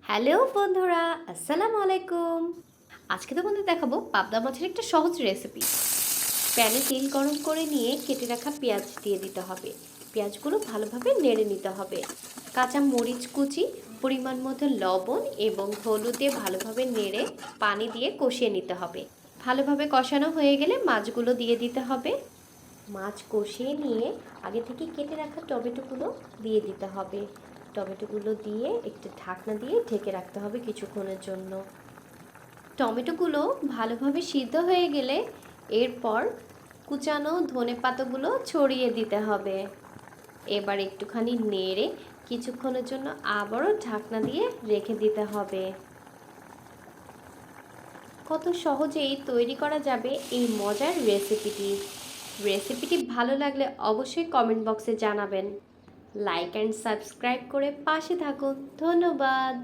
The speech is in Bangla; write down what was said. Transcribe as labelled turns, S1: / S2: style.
S1: হ্যালো বন্ধুরা, আসসালামু আলাইকুম। আজকে তোমাদের দেখাবো পাবদা মাছের একটা সহজ রেসিপি। প্যানে তেল গরম করে নিয়ে কেটে রাখা পেঁয়াজ দিয়ে দিতে হবে। পেঁয়াজগুলো ভালোভাবে নেড়ে নিতে হবে। কাঁচা মরিচ কুচি, পরিমাণ মতো লবণ এবং হলুদ দিয়ে ভালোভাবে নেড়ে পানি দিয়ে কষিয়ে নিতে হবে। ভালোভাবে কষানো হয়ে গেলে মাছগুলো দিয়ে দিতে হবে। মাছ কষিয়ে নিয়ে আগে থেকে কেটে রাখা টমেটোগুলো দিয়ে দিতে হবে। টমেটোগুলো দিয়ে একটু ঢাকনা দিয়ে ঢেকে রাখতে হবে কিছুক্ষণের জন্য। টমেটোগুলো ভালোভাবে সিদ্ধ হয়ে গেলে এরপর কুচানো ধনেপাতাগুলো ছড়িয়ে দিতে হবে। এবার একটুখানি নেড়ে কিছুক্ষণের জন্য আবারও ঢাকনা দিয়ে রেখে দিতে হবে। কত সহজেই তৈরি করা যাবে এই মজার রেসিপিটি ভালো লাগলে অবশ্যই কমেন্ট বক্সে জানাবেন। লাইক অ্যান্ড সাবস্ক্রাইব করে পাশে থাকুন। ধন্যবাদ।